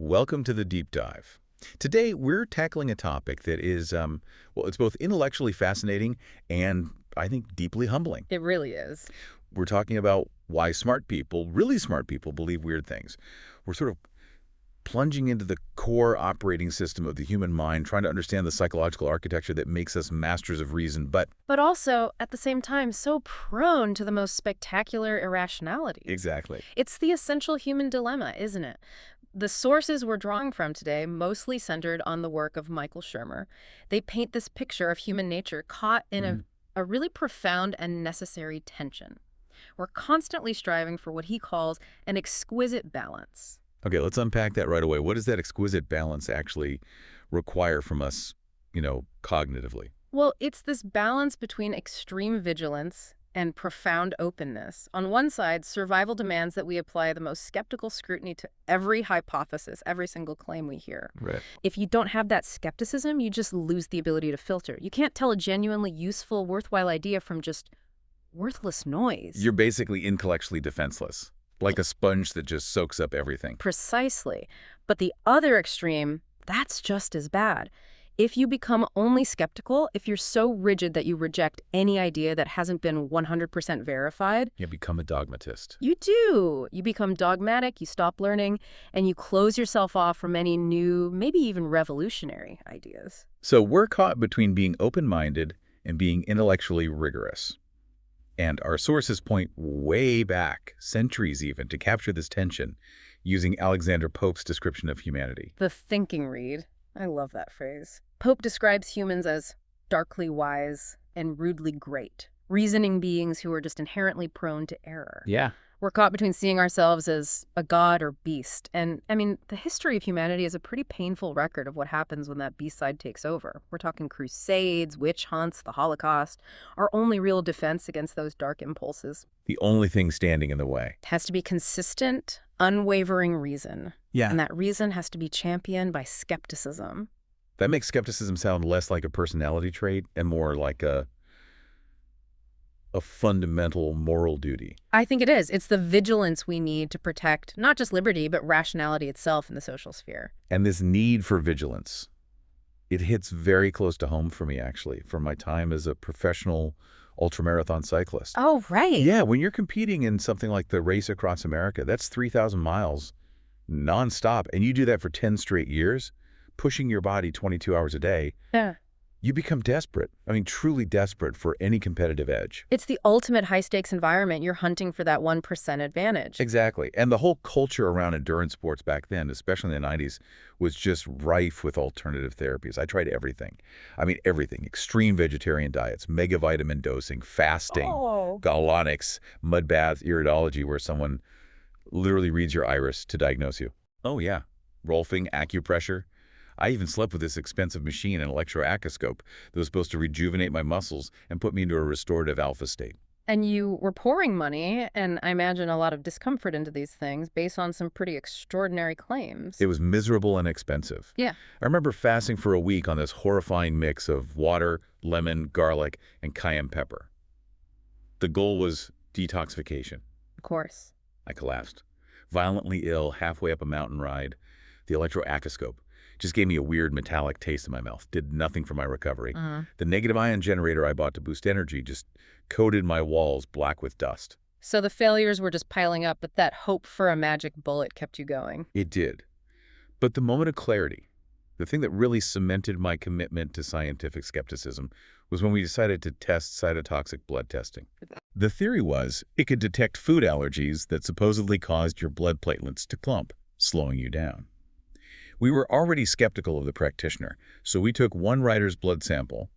Welcome to the deep dive. Today, we're tackling a topic that is, well, it's both intellectually fascinating and, I think, deeply humbling. It really is. We're talking about why smart people, really smart people, believe weird things. We're sort of plunging into the core operating system of the human mind, trying to understand the psychological architecture that makes us masters of reason, but... But also, at the same time, so prone to the most spectacular irrationality. Exactly. It's the essential human dilemma, isn't it? The sources we're drawing from today mostly centered on the work of Michael Shermer. They paint this picture of human nature caught in a really profound and necessary tension. We're constantly striving for what he calls an exquisite balance. Okay, let's unpack that right away. What does that exquisite balance actually require from us, cognitively? Well, it's this balance between extreme vigilance and profound openness. On one side, survival demands that we apply the most skeptical scrutiny to every hypothesis, every single claim we hear. Right. If you don't have that skepticism, you just lose the ability to filter. You can't tell a genuinely useful, worthwhile idea from just worthless noise. You're basically intellectually defenseless, like a sponge that just soaks up everything. Precisely. But the other extreme, that's just as bad. If you become only skeptical, if you're so rigid that you reject any idea that hasn't been 100% verified... You become a dogmatist. You do. You become dogmatic, you stop learning, and you close yourself off from any new, maybe even revolutionary ideas. So we're caught between being open-minded and being intellectually rigorous. And our sources point way back, centuries even, to capture this tension using Alexander Pope's description of humanity. The thinking read. I love that phrase. Pope describes humans as darkly wise and rudely great, reasoning beings who are just inherently prone to error. Yeah. We're caught between seeing ourselves as a god or beast. And, the history of humanity is a pretty painful record of what happens when that beast side takes over. We're talking crusades, witch hunts, the Holocaust. Our only real defense against those dark impulses. The only thing standing in the way. It has to be consistent, unwavering reason. Yeah. And that reason has to be championed by skepticism. That makes skepticism sound less like a personality trait and more like a fundamental moral duty. I think it is. It's the vigilance we need to protect not just liberty, but rationality itself in the social sphere. And this need for vigilance, it hits very close to home for me, actually, from my time as a professional ultramarathon cyclist. Oh, right. Yeah, when you're competing in something like the Race Across America, that's 3,000 miles nonstop, and you do that for 10 straight years, pushing your body 22 hours a day. Yeah. You become desperate. Truly desperate for any competitive edge. It's the ultimate high-stakes environment. You're hunting for that 1% advantage. Exactly. And the whole culture around endurance sports back then, especially in the 90s, was just rife with alternative therapies. I tried everything. Everything. Extreme vegetarian diets, megavitamin dosing, fasting, galvanics, mud baths, iridology, where someone literally reads your iris to diagnose you. Oh, yeah. Rolfing, acupressure. I even slept with this expensive machine, an electroacuscope, that was supposed to rejuvenate my muscles and put me into a restorative alpha state. And you were pouring money, and I imagine a lot of discomfort into these things based on some pretty extraordinary claims. It was miserable and expensive. Yeah. I remember fasting for a week on this horrifying mix of water, lemon, garlic, and cayenne pepper. The goal was detoxification. Of course. I collapsed. Violently ill, halfway up a mountain ride. The electroacuscope just gave me a weird metallic taste in my mouth. Did nothing for my recovery. The negative ion generator I bought to boost energy just coated my walls black with dust. So the failures were just piling up, but that hope for a magic bullet kept you going. It did. But the moment of clarity, the thing that really cemented my commitment to scientific skepticism, was when we decided to test cytotoxic blood testing. The theory was it could detect food allergies that supposedly caused your blood platelets to clump, slowing you down. We were already skeptical of the practitioner, so we took one writer's blood sample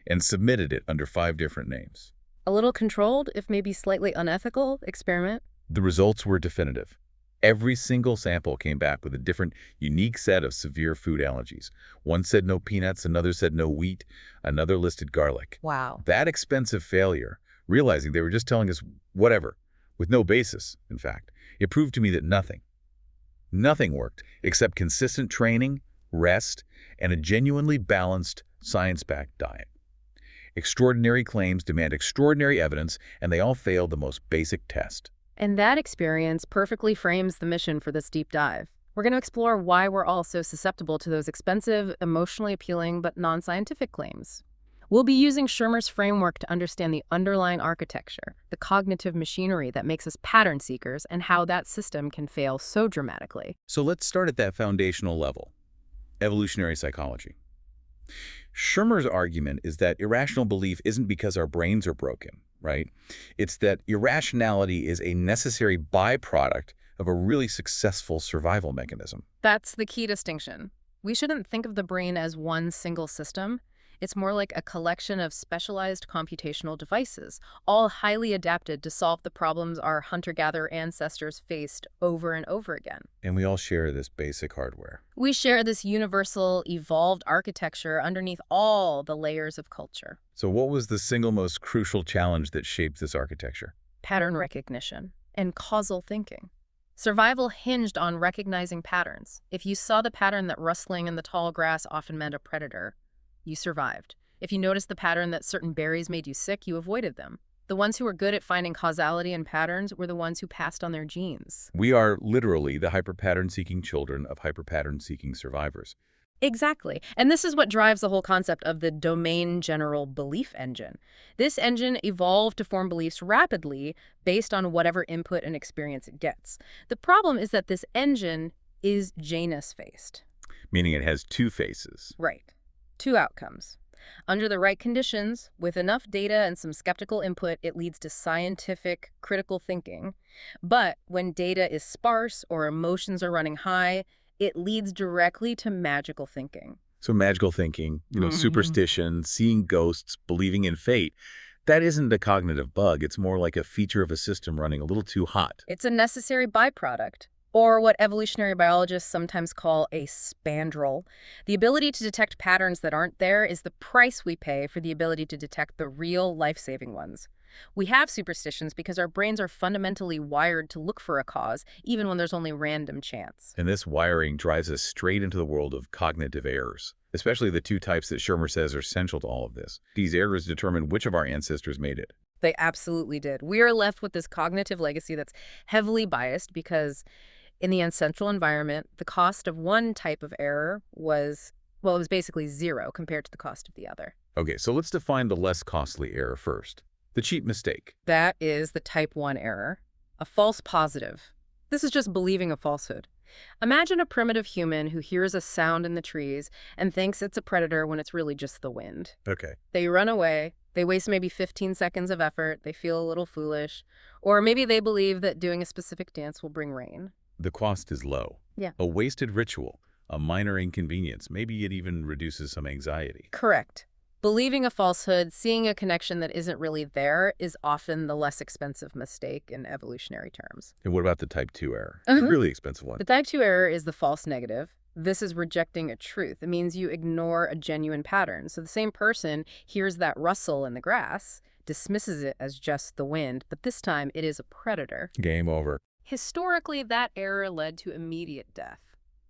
and submitted it under 5 different names. A little controlled, if maybe slightly unethical, experiment? The results were definitive. Every single sample came back with a different, unique set of severe food allergies. One said no peanuts, another said no wheat, another listed garlic. Wow. That expensive failure, realizing they were just telling us whatever, with no basis, in fact, it proved to me that nothing worked except consistent training, rest, and a genuinely balanced, science-backed diet. Extraordinary claims demand extraordinary evidence, and they all failed the most basic test. And that experience perfectly frames the mission for this deep dive. We're going to explore why we're all so susceptible to those expensive, emotionally appealing, but non-scientific claims. We'll be using Schirmer's framework to understand the underlying architecture, the cognitive machinery that makes us pattern seekers, and how that system can fail so dramatically. So let's start at that foundational level, evolutionary psychology. Schirmer's argument is that irrational belief isn't because our brains are broken, right? It's that irrationality is a necessary byproduct of a really successful survival mechanism. That's the key distinction. We shouldn't think of the brain as one single system. It's more like a collection of specialized computational devices, all highly adapted to solve the problems our hunter-gatherer ancestors faced over and over again. And we all share this basic hardware. We share this universal, evolved architecture underneath all the layers of culture. So what was the single most crucial challenge that shaped this architecture? Pattern recognition and causal thinking. Survival hinged on recognizing patterns. If you saw the pattern that rustling in the tall grass often meant a predator, you survived. If you noticed the pattern that certain berries made you sick, you avoided them. The ones who were good at finding causality and patterns were the ones who passed on their genes. We are literally the hyper-pattern-seeking children of hyper-pattern-seeking survivors. Exactly. And this is what drives the whole concept of the domain general belief engine. This engine evolved to form beliefs rapidly based on whatever input and experience it gets. The problem is that this engine is Janus-faced. Meaning it has two faces. Right. Two outcomes. Under the right conditions, with enough data and some skeptical input, it leads to scientific, critical thinking. But when data is sparse or emotions are running high, it leads directly to magical thinking. So magical thinking, superstition, seeing ghosts, believing in fate, that isn't a cognitive bug. It's more like a feature of a system running a little too hot. It's a necessary byproduct, or what evolutionary biologists sometimes call a spandrel. The ability to detect patterns that aren't there is the price we pay for the ability to detect the real life-saving ones. We have superstitions because our brains are fundamentally wired to look for a cause, even when there's only random chance. And this wiring drives us straight into the world of cognitive errors, especially the two types that Schirmer says are central to all of this. These errors determine which of our ancestors made it. They absolutely did. We are left with this cognitive legacy that's heavily biased because in the ancestral environment, the cost of one type of error was, well, it was basically zero compared to the cost of the other. Okay, so let's define the less costly error first. The cheap mistake. That is the type 1 error, a false positive. This is just believing a falsehood. Imagine a primitive human who hears a sound in the trees and thinks it's a predator when it's really just the wind. Okay. They run away. They waste maybe 15 seconds of effort. They feel a little foolish. Or maybe they believe that doing a specific dance will bring rain. The cost is low. Yeah. A wasted ritual, a minor inconvenience. Maybe it even reduces some anxiety. Correct. Believing a falsehood, seeing a connection that isn't really there, is often the less expensive mistake in evolutionary terms. And what about the type 2 error? The really expensive one. The type 2 error is the false negative. This is rejecting a truth. It means you ignore a genuine pattern. So the same person hears that rustle in the grass, dismisses it as just the wind, but this time it is a predator. Game over. Historically, that error led to immediate death.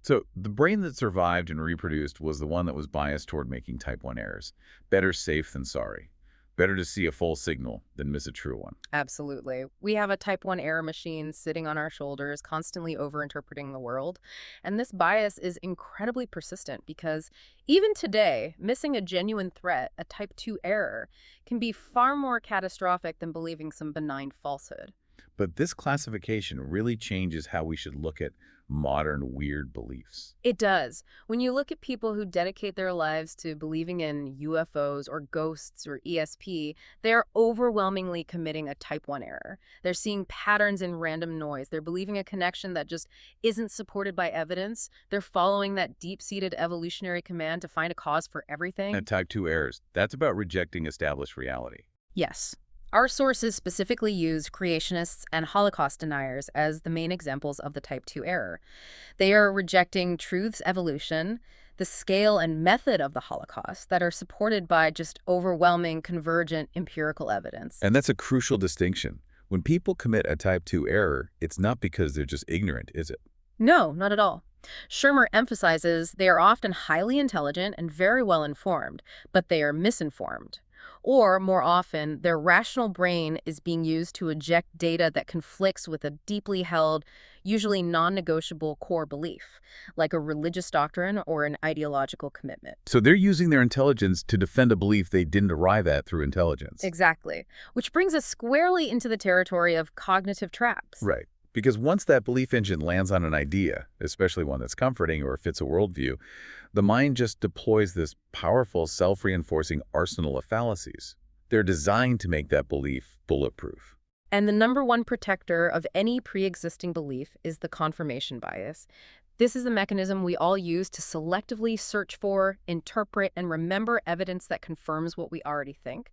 So the brain that survived and reproduced was the one that was biased toward making type 1 errors. Better safe than sorry. Better to see a false signal than miss a true one. Absolutely. We have a type 1 error machine sitting on our shoulders, constantly overinterpreting the world. And this bias is incredibly persistent because even today, missing a genuine threat, a type 2 error, can be far more catastrophic than believing some benign falsehood. But this classification really changes how we should look at modern weird beliefs. It does. When you look at people who dedicate their lives to believing in UFOs or ghosts or ESP, they're overwhelmingly committing a type 1 error. They're seeing patterns in random noise. They're believing a connection that just isn't supported by evidence. They're following that deep-seated evolutionary command to find a cause for everything. And type 2 errors, that's about rejecting established reality. Yes. Our sources specifically use creationists and Holocaust deniers as the main examples of the type 2 error. They are rejecting truth's evolution, the scale and method of the Holocaust that are supported by just overwhelming, convergent, empirical evidence. And that's a crucial distinction. When people commit a type 2 error, it's not because they're just ignorant, is it? No, not at all. Schirmer emphasizes they are often highly intelligent and very well informed, but they are misinformed. Or, more often, their rational brain is being used to eject data that conflicts with a deeply held, usually non-negotiable core belief, like a religious doctrine or an ideological commitment. So they're using their intelligence to defend a belief they didn't arrive at through intelligence. Exactly. Which brings us squarely into the territory of cognitive traps. Right. Because once that belief engine lands on an idea, especially one that's comforting or fits a worldview, the mind just deploys this powerful self-reinforcing arsenal of fallacies. They're designed to make that belief bulletproof. And the number one protector of any pre-existing belief is the confirmation bias. This is the mechanism we all use to selectively search for, interpret, and remember evidence that confirms what we already think.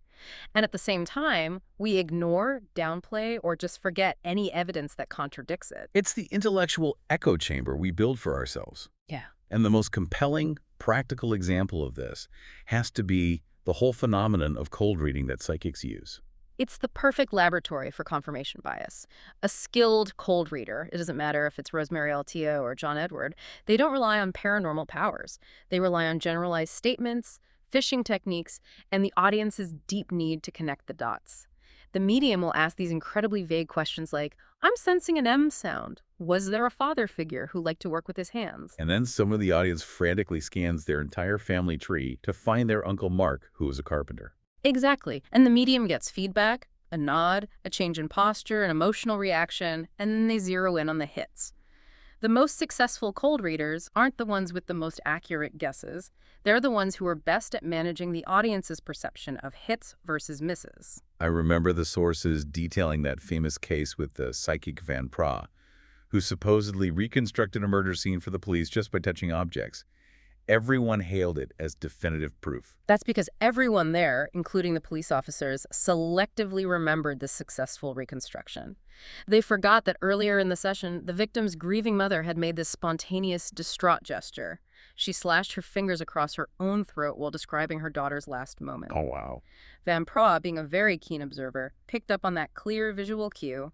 And at the same time, we ignore, downplay, or just forget any evidence that contradicts it. It's the intellectual echo chamber we build for ourselves. Yeah. And the most compelling, practical example of this has to be the whole phenomenon of cold reading that psychics use. It's the perfect laboratory for confirmation bias. A skilled cold reader, it doesn't matter if it's Rosemary Altea or John Edward, they don't rely on paranormal powers. They rely on generalized statements, fishing techniques, and the audience's deep need to connect the dots. The medium will ask these incredibly vague questions like, I'm sensing an M sound. Was there a father figure who liked to work with his hands? And then someone in the audience frantically scans their entire family tree to find their Uncle Mark, who was a carpenter. Exactly. And the medium gets feedback, a nod, a change in posture, an emotional reaction, and then they zero in on the hits. The most successful cold readers aren't the ones with the most accurate guesses. They're the ones who are best at managing the audience's perception of hits versus misses. I remember the sources detailing that famous case with the psychic Van Pra, who supposedly reconstructed a murder scene for the police just by touching objects. Everyone hailed it as definitive proof. That's because everyone there, including the police officers, selectively remembered the successful reconstruction. They forgot that earlier in the session, the victim's grieving mother had made this spontaneous, distraught gesture. She slashed her fingers across her own throat while describing her daughter's last moment. Oh, wow. Van Pra, being a very keen observer, picked up on that clear visual cue.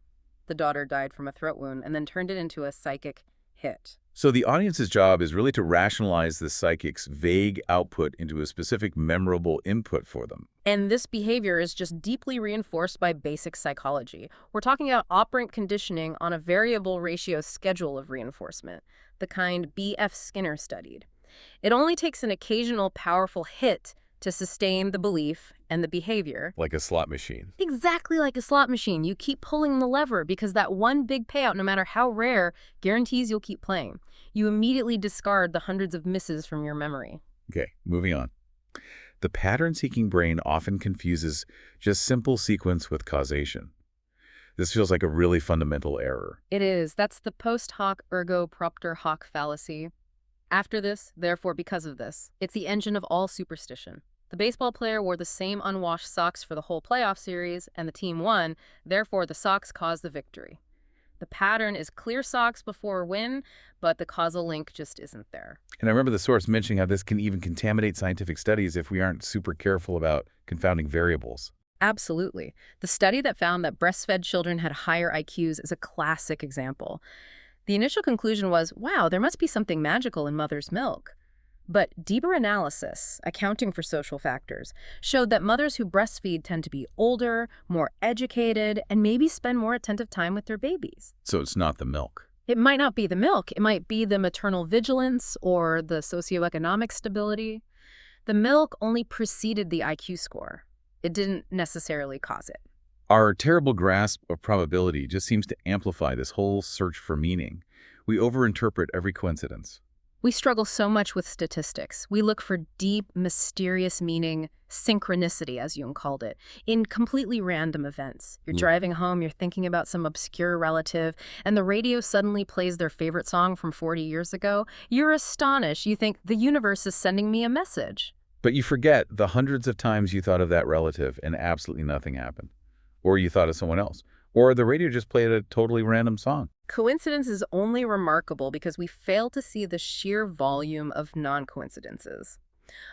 The daughter died from a throat wound and then turned it into a psychic hit. So the audience's job is really to rationalize the psychic's vague output into a specific memorable input for them. And this behavior is just deeply reinforced by basic psychology. We're talking about operant conditioning on a variable ratio schedule of reinforcement, the kind B.F. Skinner studied. It only takes an occasional powerful hit to sustain the belief and the behavior. Like a slot machine. Exactly like a slot machine. You keep pulling the lever because that one big payout, no matter how rare, guarantees you'll keep playing. You immediately discard the hundreds of misses from your memory. Okay, moving on. The pattern-seeking brain often confuses just simple sequence with causation. This feels like a really fundamental error. It is. That's the post hoc ergo propter hoc fallacy. After this, therefore because of this. It's the engine of all superstition. The baseball player wore the same unwashed socks for the whole playoff series, and the team won, therefore the socks caused the victory. The pattern is clear socks before a win, but the causal link just isn't there. And I remember the source mentioning how this can even contaminate scientific studies if we aren't super careful about confounding variables. Absolutely. The study that found that breastfed children had higher IQs is a classic example. The initial conclusion was, wow, there must be something magical in mother's milk. But deeper analysis, accounting for social factors, showed that mothers who breastfeed tend to be older, more educated, and maybe spend more attentive time with their babies. So it's not the milk. It might not be the milk. It might be the maternal vigilance or the socioeconomic stability. The milk only preceded the IQ score. It didn't necessarily cause it. Our terrible grasp of probability just seems to amplify this whole search for meaning. We overinterpret every coincidence. We struggle so much with statistics. We look for deep, mysterious meaning, synchronicity, as Jung called it, in completely random events. You're driving home, you're thinking about some obscure relative, and the radio suddenly plays their favorite song from 40 years ago. You're astonished. You think, the universe is sending me a message. But you forget the hundreds of times you thought of that relative and absolutely nothing happened. Or you thought of someone else. Or the radio just played a totally random song. Coincidence is only remarkable because we fail to see the sheer volume of non-coincidences.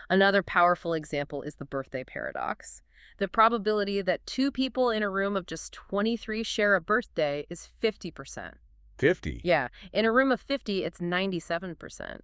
Another powerful example is the birthday paradox. The probability that two people in a room of just 23 share a birthday is 50%. 50? Yeah, in a room of 50, it's 97%.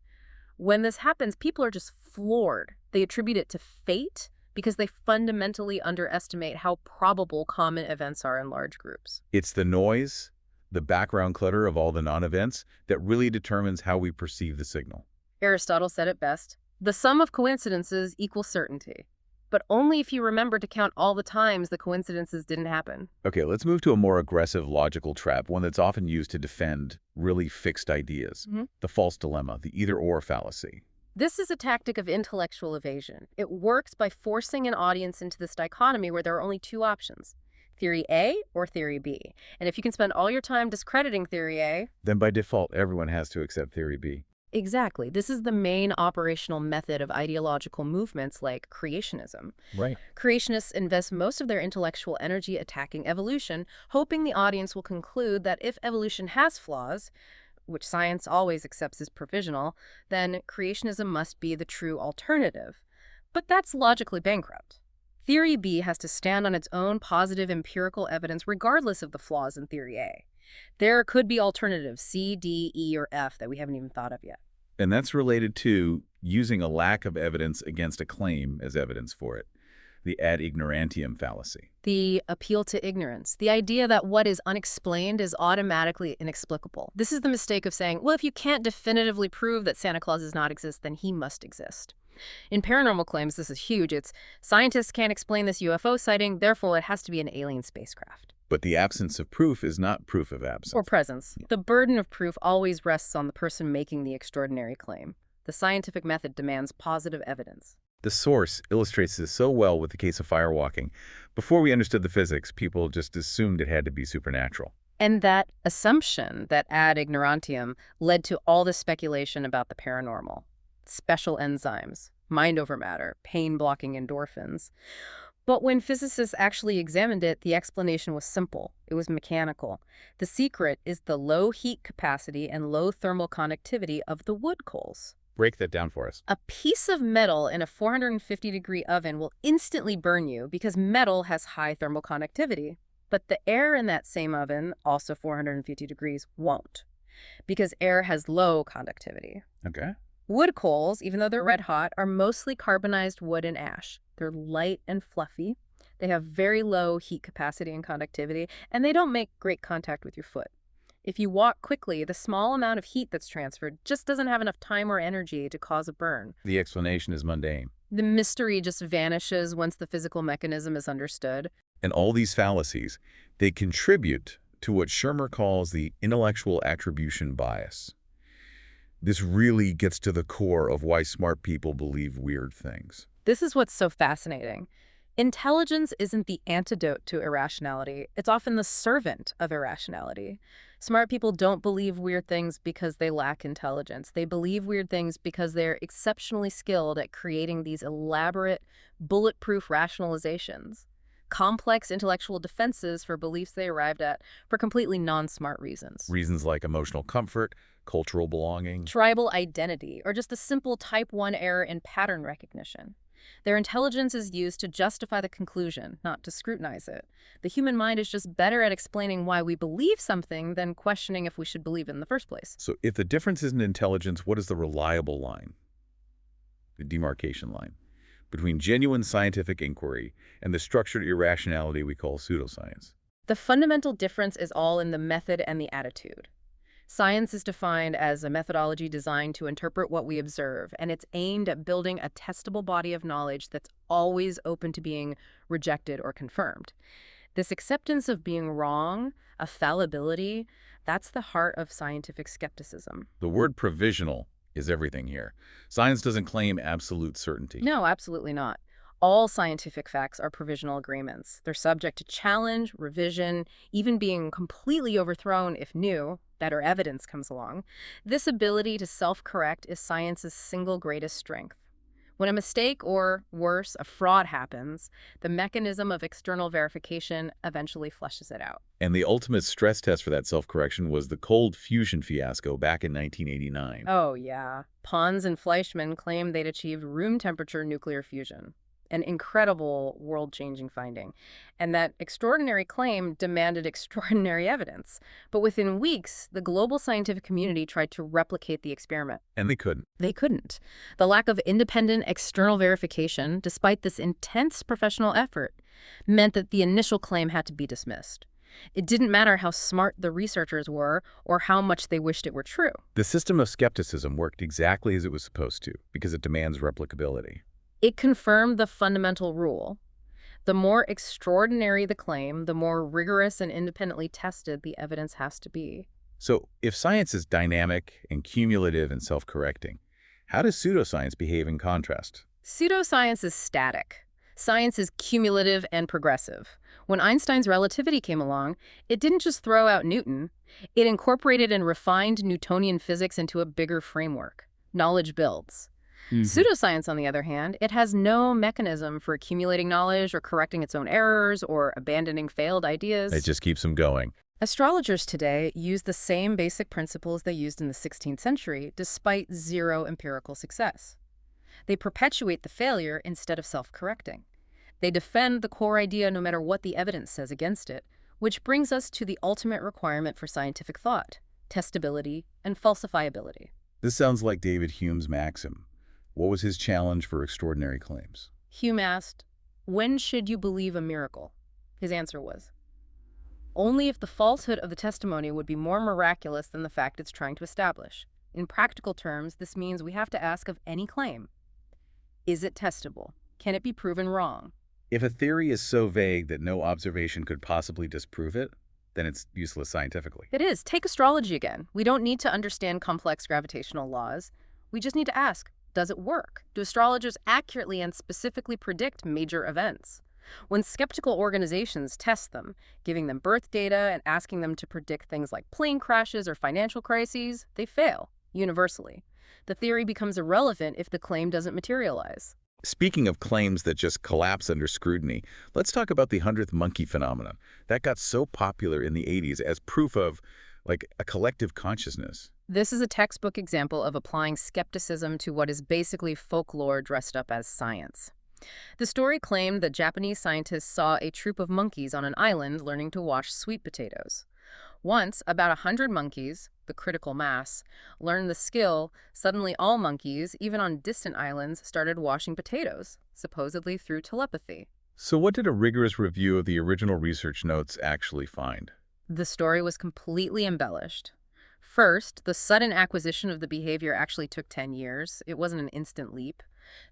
When this happens, people are just floored. They attribute it to fate, because they fundamentally underestimate how probable common events are in large groups. It's the noise, the background clutter of all the non-events that really determines how we perceive the signal. Aristotle said it best: the sum of coincidences equals certainty, but only if you remember to count all the times the coincidences didn't happen. Okay, let's move to a more aggressive logical trap, one that's often used to defend really fixed ideas. The false dilemma, the either-or fallacy. This is a tactic of intellectual evasion. It works by forcing an audience into this dichotomy where there are only two options: theory A or theory B. And if you can spend all your time discrediting theory A, Then by default, everyone has to accept theory B. exactly. This is the main operational method of ideological movements like creationism. Right. Creationists invest most of their intellectual energy attacking evolution, hoping the audience will conclude that if evolution has flaws, which science always accepts as provisional, then creationism must be the true alternative. But that's logically bankrupt. Theory B has to stand on its own positive empirical evidence regardless of the flaws in theory A. There could be alternatives C, D, E, or F that we haven't even thought of yet. And that's related to using a lack of evidence against a claim as evidence for it, the ad ignorantium fallacy. The appeal to ignorance, the idea that what is unexplained is automatically inexplicable. This is the mistake of saying, well, if you can't definitively prove that Santa Claus does not exist, then he must exist. In paranormal claims, this is huge. It's scientists can't explain this UFO sighting, therefore it has to be an alien spacecraft. But the absence of proof is not proof of absence. Or presence. The burden of proof always rests on the person making the extraordinary claim. The scientific method demands positive evidence. The source illustrates this so well with the case of firewalking. Before we understood the physics, people just assumed it had to be supernatural. And that assumption, that ad ignorantium, led to all the speculation about the paranormal. Special enzymes, mind over matter, pain-blocking endorphins. But when physicists actually examined it, the explanation was simple. It was mechanical. The secret is the low heat capacity and low thermal conductivity of the wood coals. Break that down for us. A piece of metal in a 450-degree oven will instantly burn you because metal has high thermal conductivity. But the air in that same oven, also 450 degrees, won't, because air has low conductivity. Okay. Wood coals, even though they're red hot, are mostly carbonized wood and ash. They're light and fluffy. They have very low heat capacity and conductivity, and they don't make great contact with your foot. If you walk quickly, the small amount of heat that's transferred just doesn't have enough time or energy to cause a burn. The explanation is mundane. The mystery just vanishes once the physical mechanism is understood. And all these fallacies, they contribute to what Shermer calls the intellectual attribution bias. This really gets to the core of why smart people believe weird things. This is what's so fascinating. Intelligence isn't the antidote to irrationality. It's often the servant of irrationality. Smart people don't believe weird things because they lack intelligence. They believe weird things because they're exceptionally skilled at creating these elaborate, bulletproof rationalizations, complex intellectual defenses for beliefs they arrived at for completely non-smart reasons. Reasons like emotional comfort, cultural belonging, Tribal identity, or just a simple type 1 error in pattern recognition. Their intelligence is used to justify the conclusion, not to scrutinize it. The human mind is just better at explaining why we believe something than questioning if we should believe it in the first place. So if the difference isn't intelligence, what is the reliable line? The demarcation line between genuine scientific inquiry and the structured irrationality we call pseudoscience. The fundamental difference is all in the method and the attitude. Science is defined as a methodology designed to interpret what we observe, and it's aimed at building a testable body of knowledge that's always open to being rejected or confirmed. This acceptance of being wrong, a fallibility, that's the heart of scientific skepticism. The word provisional is everything here. Science doesn't claim absolute certainty. No, absolutely not. All scientific facts are provisional agreements. They're subject to challenge, revision, even being completely overthrown if new, better evidence comes along. This ability to self-correct is science's single greatest strength. When a mistake or, worse, a fraud happens, the mechanism of external verification eventually flushes it out. And the ultimate stress test for that self-correction was the cold fusion fiasco back in 1989. Oh, yeah. Pons and Fleischmann claimed they'd achieved room temperature nuclear fusion. an incredible world-changing finding. And that extraordinary claim demanded extraordinary evidence. But within weeks, the global scientific community tried to replicate the experiment. And they couldn't. They couldn't. The lack of independent external verification, despite this intense professional effort, meant that the initial claim had to be dismissed. It didn't matter how smart the researchers were or how much they wished it were true. The system of skepticism worked exactly as it was supposed to, because it demands replicability. It confirmed the fundamental rule. The more extraordinary the claim, the more rigorous and independently tested the evidence has to be. So, if science is dynamic and cumulative and self-correcting, how does pseudoscience behave in contrast? Pseudoscience is static. Science is cumulative and progressive. When Einstein's relativity came along, it didn't just throw out Newton. It incorporated and refined Newtonian physics into a bigger framework. Knowledge builds. Pseudoscience, on the other hand, it has no mechanism for accumulating knowledge or correcting its own errors or abandoning failed ideas. It just keeps them going. Astrologers today use the same basic principles they used in the 16th century, despite zero empirical success. They perpetuate the failure instead of self-correcting. They defend the core idea no matter what the evidence says against it, which brings us to the ultimate requirement for scientific thought: testability and falsifiability. This sounds like David Hume's maxim. What was his challenge for extraordinary claims? Hume asked, "When should you believe a miracle?" His answer was, "Only if the falsehood of the testimony would be more miraculous than the fact it's trying to establish." In practical terms, this means we have to ask of any claim, is it testable? Can it be proven wrong? If a theory is so vague that no observation could possibly disprove it, then it's useless scientifically. It is. Take astrology again. We don't need to understand complex gravitational laws. We just need to ask, does it work? Do astrologers accurately and specifically predict major events? When skeptical organizations test them, giving them birth data and asking them to predict things like plane crashes or financial crises, they fail, universally. The theory becomes irrelevant if the claim doesn't materialize. Speaking of claims that just collapse under scrutiny, let's talk about the 100th monkey phenomenon. That got so popular in the 80s as proof of, like, a collective consciousness. This is a textbook example of applying skepticism to what is basically folklore dressed up as science. The story claimed that Japanese scientists saw a troop of monkeys on an island learning to wash sweet potatoes. Once, about 100 monkeys, the critical mass, learned the skill, suddenly all monkeys, even on distant islands, started washing potatoes, supposedly through telepathy. So what did a rigorous review of the original research notes actually find? The story was completely embellished. First, the sudden acquisition of the behavior actually took 10 years. It wasn't an instant leap.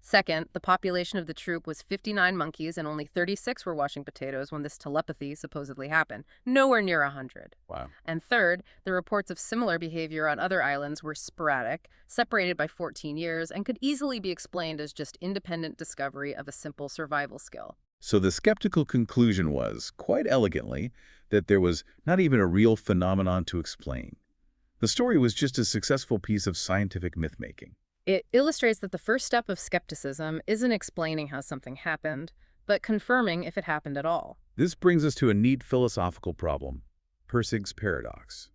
Second, the population of the troop was 59 monkeys and only 36 were washing potatoes when this telepathy supposedly happened, nowhere near 100. Wow. And third, the reports of similar behavior on other islands were sporadic, separated by 14 years, and could easily be explained as just independent discovery of a simple survival skill. So the skeptical conclusion was, quite elegantly, that there was not even a real phenomenon to explain. The story was just a successful piece of scientific myth-making. It illustrates that the first step of skepticism isn't explaining how something happened, but confirming if it happened at all. This brings us to a neat philosophical problem, Pirsig's paradox.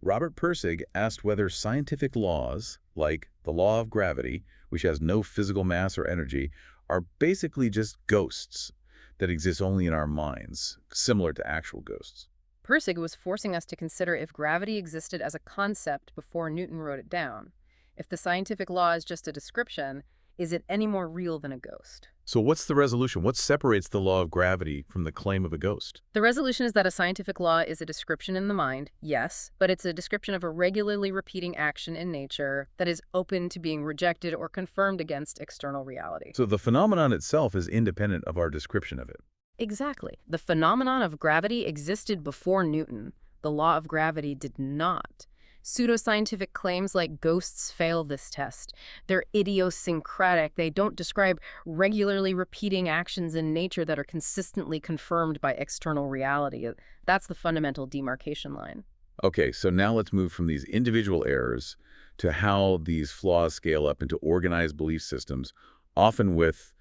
Robert Pirsig asked whether scientific laws, like the law of gravity, which has no physical mass or energy, are basically just ghosts that exist only in our minds, similar to actual ghosts. Pirsig was forcing us to consider if gravity existed as a concept before Newton wrote it down. If the scientific law is just a description, is it any more real than a ghost? So what's the resolution? What separates the law of gravity from the claim of a ghost? The resolution is that a scientific law is a description in the mind, yes, but it's a description of a regularly repeating action in nature that is open to being rejected or confirmed against external reality. So the phenomenon itself is independent of our description of it. Exactly. The phenomenon of gravity existed before Newton. The law of gravity did not. Pseudoscientific claims like ghosts fail this test. They're idiosyncratic. They don't describe regularly repeating actions in nature that are consistently confirmed by external reality. That's the fundamental demarcation line. Okay, so now let's move from these individual errors to how these flaws scale up into organized belief systems, often with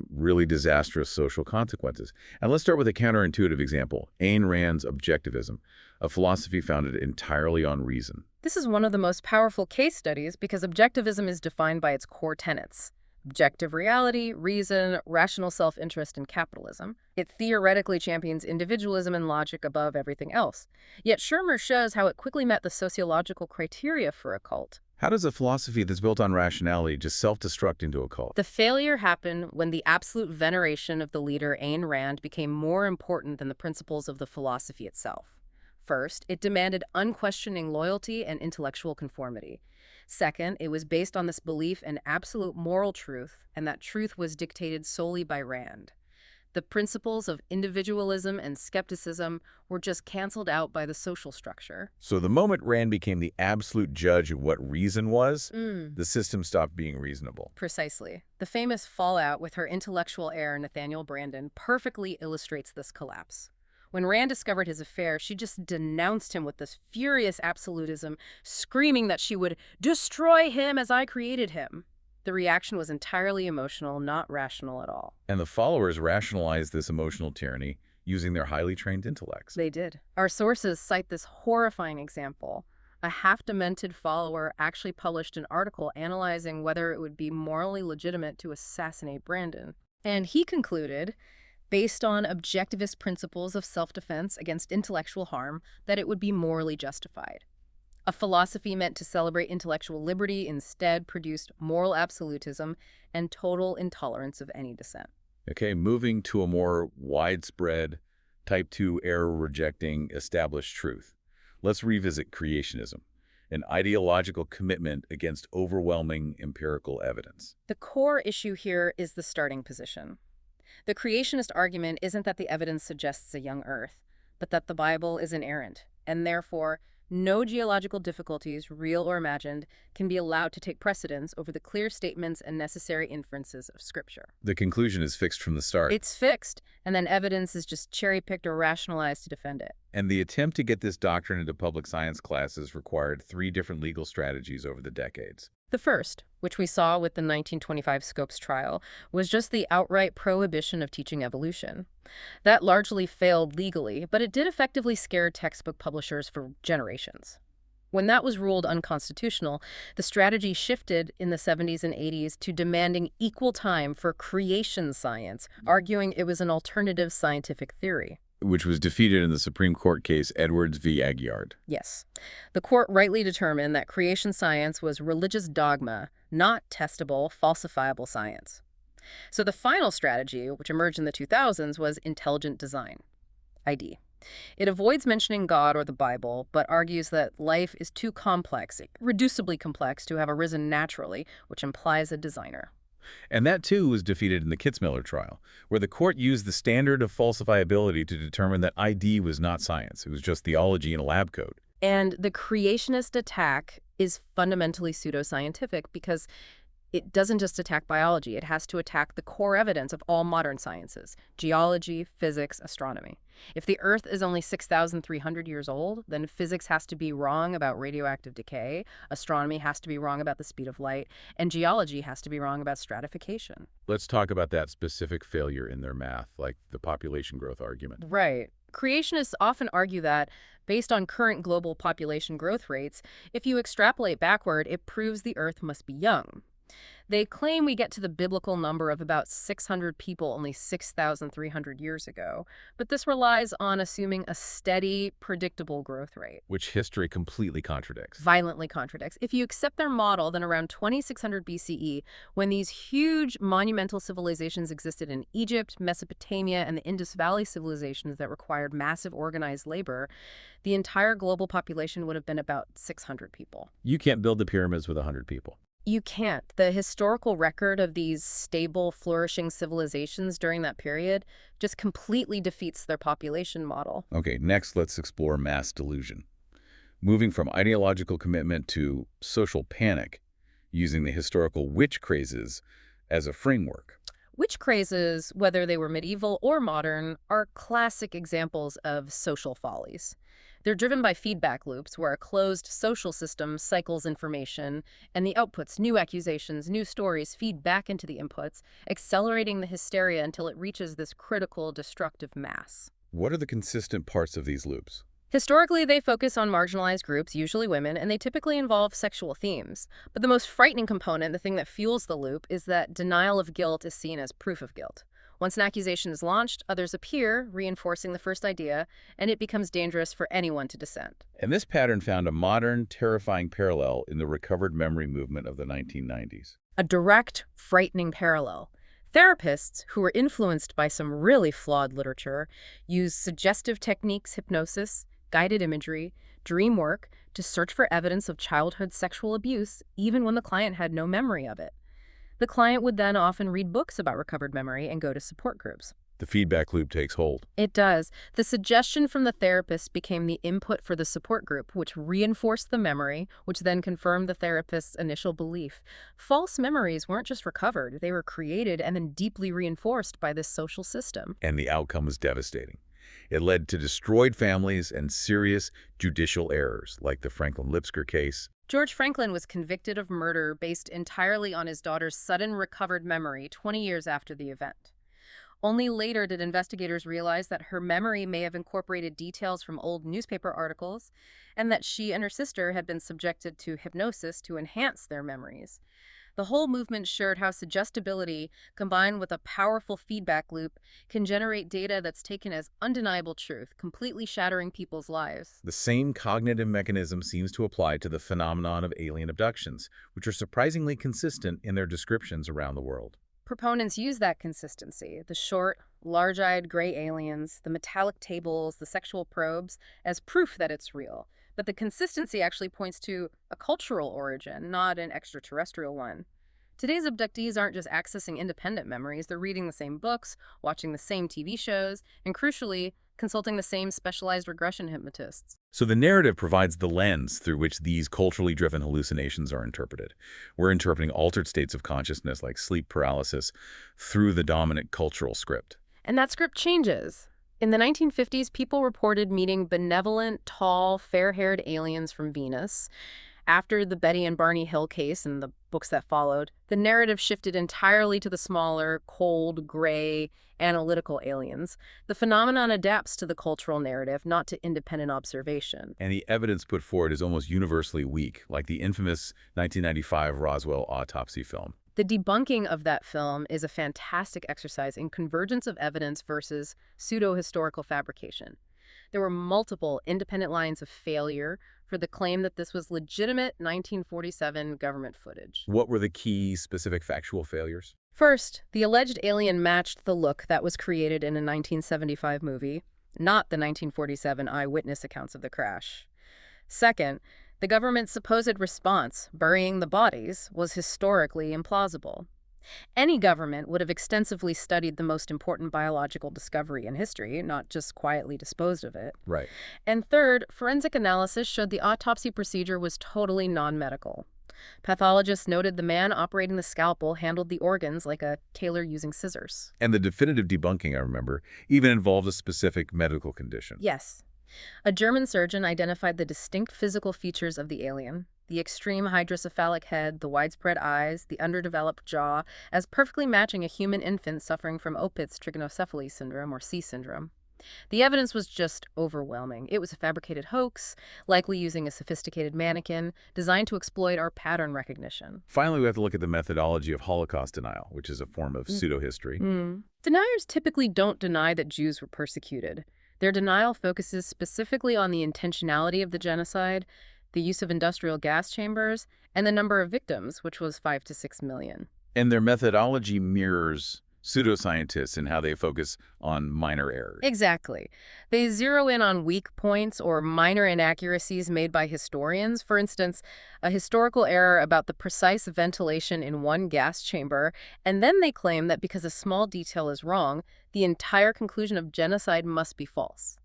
really disastrous social consequences. And let's start with a counterintuitive example, Ayn Rand's objectivism, a philosophy founded entirely on reason. This is one of the most powerful case studies because objectivism is defined by its core tenets: Objective reality, reason, rational self-interest, and capitalism. It theoretically champions individualism and logic above everything else. Yet Schirmer shows how it quickly met the sociological criteria for a cult. How does a philosophy that's built on rationality just self-destruct into a cult? The failure happened when the absolute veneration of the leader Ayn Rand became more important than the principles of the philosophy itself. First, it demanded unquestioning loyalty and intellectual conformity. Second, it was based on this belief in absolute moral truth, and that truth was dictated solely by Rand. The principles of individualism and skepticism were just canceled out by the social structure. So the moment Rand became the absolute judge of what reason was, Mm. the system stopped being reasonable. Precisely. The famous fallout with her intellectual heir, Nathaniel Branden, perfectly illustrates this collapse. When Rand discovered his affair, she just denounced him with this furious absolutism, screaming that she would destroy him as I created him. The reaction was entirely emotional, not rational at all. And the followers rationalized this emotional tyranny using their highly trained intellects. They did. Our sources cite this horrifying example. A half-demented follower actually published an article analyzing whether it would be morally legitimate to assassinate Brandon. And he concluded, based on objectivist principles of self-defense against intellectual harm, that it would be morally justified. A philosophy meant to celebrate intellectual liberty instead produced moral absolutism and total intolerance of any dissent. Okay, moving to a more widespread, type 2 error-rejecting established truth. Let's revisit creationism, an ideological commitment against overwhelming empirical evidence. The core issue here is the starting position. The creationist argument isn't that the evidence suggests a young Earth, but that the Bible is inerrant, and therefore no geological difficulties, real or imagined, can be allowed to take precedence over the clear statements and necessary inferences of Scripture. The conclusion is fixed from the start. It's fixed, and then evidence is just cherry-picked or rationalized to defend it. And the attempt to get this doctrine into public science classes required 3 different legal strategies over the decades. The first, which we saw with the 1925 Scopes trial, was just the outright prohibition of teaching evolution. That largely failed legally, but it did effectively scare textbook publishers for generations. When that was ruled unconstitutional, the strategy shifted in the 70s and 80s to demanding equal time for creation science, arguing it was an alternative scientific theory. Which was defeated in the Supreme Court case Edwards v. Aguillard. Yes. The court rightly determined that creation science was religious dogma, not testable, falsifiable science. So the final strategy, which emerged in the 2000s, was intelligent design, ID. It avoids mentioning God or the Bible, but argues that life is too complex, reducibly complex, to have arisen naturally, which implies a designer. And that, too, was defeated in the Kitzmiller trial, where the court used the standard of falsifiability to determine that ID was not science. It was just theology in a lab coat. And the creationist attack is fundamentally pseudoscientific because it doesn't just attack biology. It has to attack the core evidence of all modern sciences: geology, physics, astronomy. If the Earth is only 6,300 years old, then physics has to be wrong about radioactive decay, astronomy has to be wrong about the speed of light, and geology has to be wrong about stratification. Let's talk about that specific failure in their math, like the population growth argument. Right. Creationists often argue that, based on current global population growth rates, if you extrapolate backward, it proves the Earth must be young. They claim we get to the biblical number of about 600 people only 6,300 years ago, but this relies on assuming a steady, predictable growth rate. Which history completely contradicts. Violently contradicts. If you accept their model, then around 2600 BCE, when these huge monumental civilizations existed in Egypt, Mesopotamia, and the Indus Valley civilizations that required massive organized labor, the entire global population would have been about 600 people. You can't build the pyramids with 100 people. You can't. The historical record of these stable, flourishing civilizations during that period just completely defeats their population model. Okay, next let's explore mass delusion. Moving from ideological commitment to social panic, using the historical witch crazes as a framework. Witch crazes, whether they were medieval or modern, are classic examples of social follies. They're driven by feedback loops where a closed social system cycles information, and the outputs, new accusations, new stories, feed back into the inputs, accelerating the hysteria until it reaches this critical, destructive mass. What are the consistent parts of these loops? Historically, they focus on marginalized groups, usually women, and they typically involve sexual themes. But the most frightening component, the thing that fuels the loop, is that denial of guilt is seen as proof of guilt. Once an accusation is launched, others appear, reinforcing the first idea, and it becomes dangerous for anyone to dissent. And this pattern found a modern, terrifying parallel in the recovered memory movement of the 1990s. A direct, frightening parallel. Therapists, who were influenced by some really flawed literature, use suggestive techniques, hypnosis, guided imagery, dream work to search for evidence of childhood sexual abuse, even when the client had no memory of it. The client would then often read books about recovered memory and go to support groups. The feedback loop takes hold. It does. The suggestion from the therapist became the input for the support group, which reinforced the memory, which then confirmed the therapist's initial belief. False memories weren't just recovered, they were created and then deeply reinforced by this social system. And the outcome was devastating. It led to destroyed families and serious judicial errors, like the Franklin Lipsker case. George Franklin was convicted of murder based entirely on his daughter's sudden recovered memory 20 years after the event. Only later did investigators realize that her memory may have incorporated details from old newspaper articles and that she and her sister had been subjected to hypnosis to enhance their memories. The whole movement showed how suggestibility, combined with a powerful feedback loop, can generate data that's taken as undeniable truth, completely shattering people's lives. The same cognitive mechanism seems to apply to the phenomenon of alien abductions, which are surprisingly consistent in their descriptions around the world. Proponents use that consistency, the short, large-eyed gray aliens, the metallic tables, the sexual probes, as proof that it's real. But the consistency actually points to a cultural origin, not an extraterrestrial one. Today's abductees aren't just accessing independent memories, they're reading the same books, watching the same TV shows, and crucially, consulting the same specialized regression hypnotists. So the narrative provides the lens through which these culturally driven hallucinations are interpreted. We're interpreting altered states of consciousness like sleep paralysis through the dominant cultural script. And that script changes. In the 1950s, people reported meeting benevolent, tall, fair-haired aliens from Venus. After the Betty and Barney Hill case and the books that followed, the narrative shifted entirely to the smaller, cold, gray, analytical aliens. The phenomenon adapts to the cultural narrative, not to independent observation. And the evidence put forward is almost universally weak, like the infamous 1995 Roswell autopsy film. The debunking of that film is a fantastic exercise in convergence of evidence versus pseudo-historical fabrication. There were multiple independent lines of failure for the claim that this was legitimate 1947 government footage. What were the key specific factual failures? First, the alleged alien matched the look that was created in a 1975 movie, not the 1947 eyewitness accounts of the crash. Second, the government's supposed response, burying the bodies, was historically implausible. Any government would have extensively studied the most important biological discovery in history, not just quietly disposed of it. Right. And third, forensic analysis showed the autopsy procedure was totally non-medical. Pathologists noted the man operating the scalpel handled the organs like a tailor using scissors. And the definitive debunking, I remember, even involved a specific medical condition. Yes. A German surgeon identified the distinct physical features of the alien, the extreme hydrocephalic head, the widespread eyes, the underdeveloped jaw, as perfectly matching a human infant suffering from Opitz trigonocephaly syndrome, or C syndrome. The evidence was just overwhelming. It was a fabricated hoax, likely using a sophisticated mannequin, designed to exploit our pattern recognition. Finally, we have to look at the methodology of Holocaust denial, which is a form of pseudo-history. Deniers typically don't deny that Jews were persecuted. Their denial focuses specifically on the intentionality of the genocide, the use of industrial gas chambers, and the number of victims, which was 5 to 6 million. And their methodology mirrors pseudoscientists in how they focus on minor errors. Exactly. They zero in on weak points or minor inaccuracies made by historians. For instance, a historical error about the precise ventilation in one gas chamber, and then they claim that because a small detail is wrong, the entire conclusion of genocide must be false.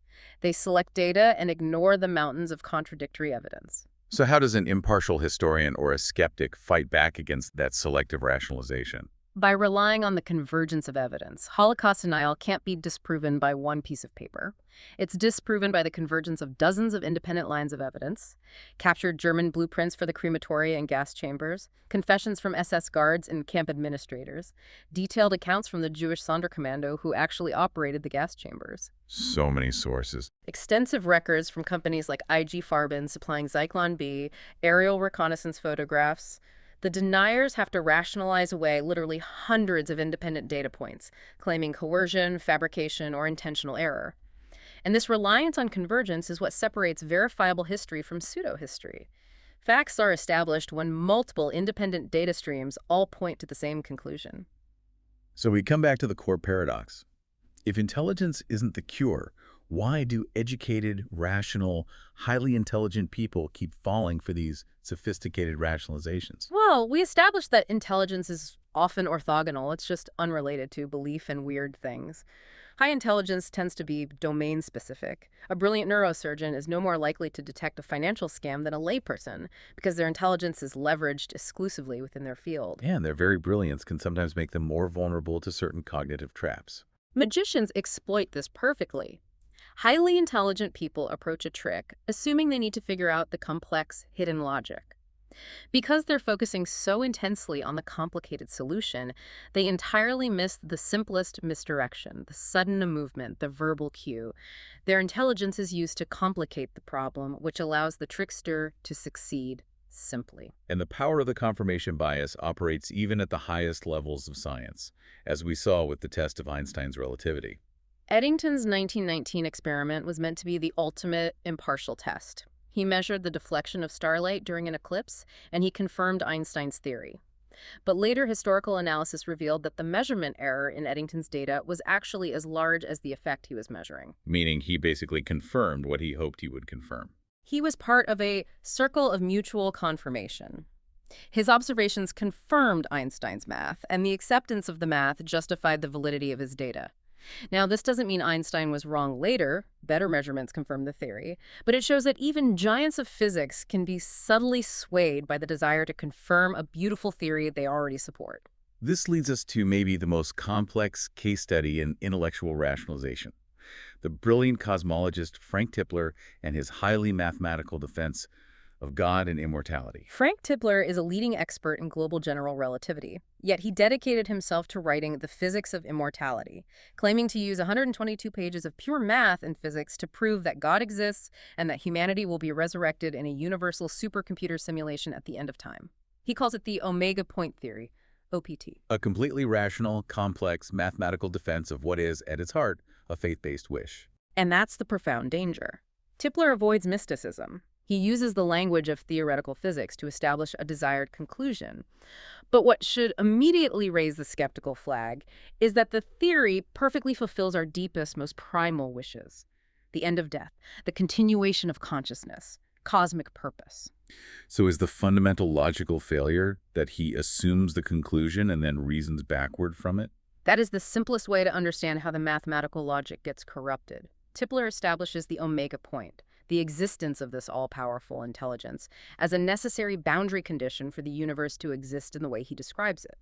They select data and ignore the mountains of contradictory evidence. So how does an impartial historian or a skeptic fight back against that selective rationalization? By relying on the convergence of evidence. Holocaust denial can't be disproven by one piece of paper. It's disproven by the convergence of dozens of independent lines of evidence, captured German blueprints for the crematoria and gas chambers, confessions from SS guards and camp administrators, detailed accounts from the Jewish Sonderkommando who actually operated the gas chambers, So many sources. extensive records from companies like IG Farben supplying Zyklon B, aerial reconnaissance photographs. The deniers have to rationalize away literally hundreds of independent data points, claiming coercion, fabrication, or intentional error. And this reliance on convergence is what separates verifiable history from pseudo-history. Facts are established when multiple independent data streams all point to the same conclusion. So we come back to the core paradox. If intelligence isn't the cure, why do educated, rational, highly intelligent people keep falling for these sophisticated rationalizations? Well, we established that intelligence is often orthogonal. It's just unrelated to belief in weird things. High intelligence tends to be domain-specific. A brilliant neurosurgeon is no more likely to detect a financial scam than a layperson because their intelligence is leveraged exclusively within their field. And their very brilliance can sometimes make them more vulnerable to certain cognitive traps. Magicians exploit this perfectly. Highly intelligent people approach a trick, assuming they need to figure out the complex, hidden logic. Because they're focusing so intensely on the complicated solution, they entirely miss the simplest misdirection, the sudden movement, the verbal cue. Their intelligence is used to complicate the problem, which allows the trickster to succeed simply. And the power of the confirmation bias operates even at the highest levels of science, as we saw with the test of Einstein's relativity. Eddington's 1919 experiment was meant to be the ultimate impartial test. He measured the deflection of starlight during an eclipse, and he confirmed Einstein's theory. But later historical analysis revealed that the measurement error in Eddington's data was actually as large as the effect he was measuring. Meaning he basically confirmed what he hoped he would confirm. He was part of a circle of mutual confirmation. His observations confirmed Einstein's math, and the acceptance of the math justified the validity of his data. Now, this doesn't mean Einstein was wrong later. Better measurements confirm the theory. But it shows that even giants of physics can be subtly swayed by the desire to confirm a beautiful theory they already support. This leads us to maybe the most complex case study in intellectual rationalization. The brilliant cosmologist Frank Tipler and his highly mathematical defense of God and immortality. Frank Tipler is a leading expert in global general relativity, yet he dedicated himself to writing The Physics of Immortality, claiming to use 122 pages of pure math and physics to prove that God exists and that humanity will be resurrected in a universal supercomputer simulation at the end of time. He calls it the Omega Point Theory, OPT. A completely rational, complex, mathematical defense of what is, at its heart, a faith-based wish. And that's the profound danger. Tipler avoids mysticism. He uses the language of theoretical physics to establish a desired conclusion. But what should immediately raise the skeptical flag is that the theory perfectly fulfills our deepest, most primal wishes. The end of death, the continuation of consciousness, cosmic purpose. So is the fundamental logical failure that he assumes the conclusion and then reasons backward from it? That is the simplest way to understand how the mathematical logic gets corrupted. Tipler establishes the omega point, the existence of this all-powerful intelligence, as a necessary boundary condition for the universe to exist in the way he describes it.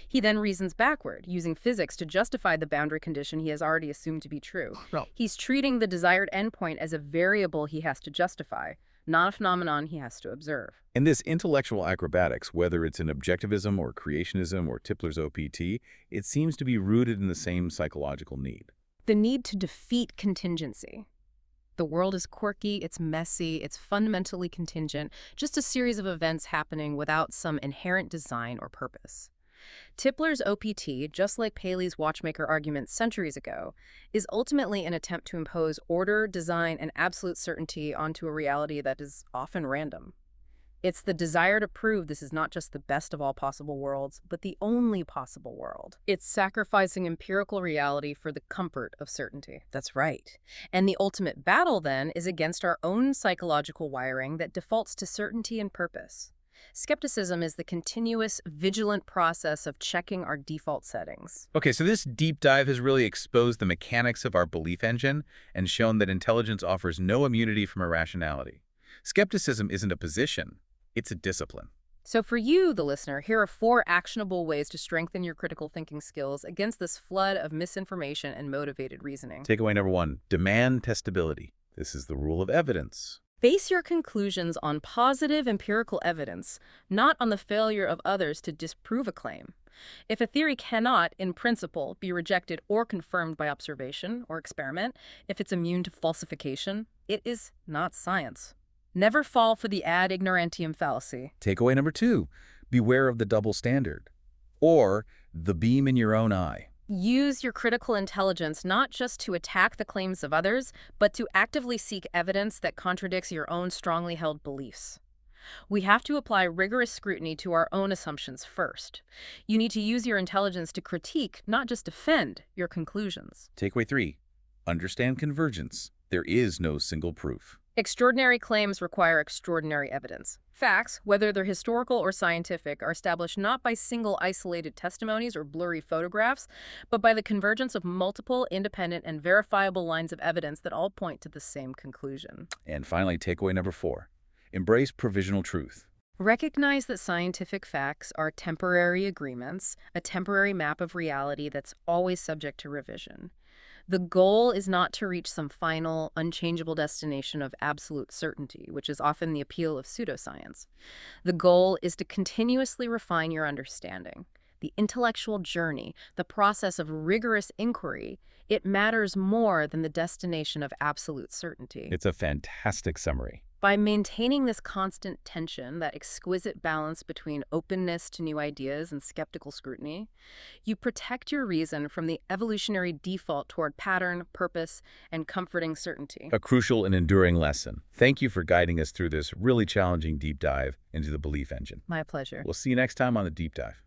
He then reasons backward, using physics to justify the boundary condition he has already assumed to be true. Well, He's treating the desired endpoint as a variable he has to justify, not a phenomenon he has to observe. and this intellectual acrobatics, whether it's in objectivism or creationism or Tipler's OPT, it seems to be rooted in the same psychological need. The need to defeat contingency. The world is quirky, it's messy, it's fundamentally contingent, just a series of events happening without some inherent design or purpose. Tipler's OPT, just like Paley's watchmaker argument centuries ago, is ultimately an attempt to impose order, design, and absolute certainty onto a reality that is often random. It's the desire to prove this is not just the best of all possible worlds, but the only possible world. It's sacrificing empirical reality for the comfort of certainty. That's right. And the ultimate battle, then, is against our own psychological wiring that defaults to certainty and purpose. Skepticism is the continuous, vigilant process of checking our default settings. Okay, so this deep dive has really exposed the mechanics of our belief engine and shown that intelligence offers no immunity from irrationality. Skepticism isn't a position, it's a discipline. So for you, the listener, here are 4 actionable ways to strengthen your critical thinking skills against this flood of misinformation and motivated reasoning. Takeaway number 1, demand testability. This is the rule of evidence. Base your conclusions on positive empirical evidence, not on the failure of others to disprove a claim. If a theory cannot, in principle, be rejected or confirmed by observation or experiment, if it's immune to falsification, it is not science. Never fall for the ad ignorantium fallacy. Takeaway number 2, beware of the double standard, or the beam in your own eye. Use your critical intelligence not just to attack the claims of others, but to actively seek evidence that contradicts your own strongly held beliefs. We have to apply rigorous scrutiny to our own assumptions first. You need to use your intelligence to critique, not just defend, your conclusions. Takeaway 3, understand convergence. There is no single proof. Extraordinary claims require extraordinary evidence. Facts, whether they're historical or scientific, are established not by single isolated testimonies or blurry photographs, but by the convergence of multiple, independent, and verifiable lines of evidence that all point to the same conclusion. And finally, takeaway number 4, embrace provisional truth. Recognize that scientific facts are temporary agreements, a temporary map of reality that's always subject to revision. The goal is not to reach some final, unchangeable destination of absolute certainty, which is often the appeal of pseudoscience. The goal is to continuously refine your understanding. The intellectual journey, the process of rigorous inquiry, it matters more than the destination of absolute certainty. It's a fantastic summary. By maintaining this constant tension, that exquisite balance between openness to new ideas and skeptical scrutiny, you protect your reason from the evolutionary default toward pattern, purpose, and comforting certainty. A crucial and enduring lesson. Thank you for guiding us through this really challenging deep dive into the belief engine. My pleasure. We'll see you next time on the Deep Dive.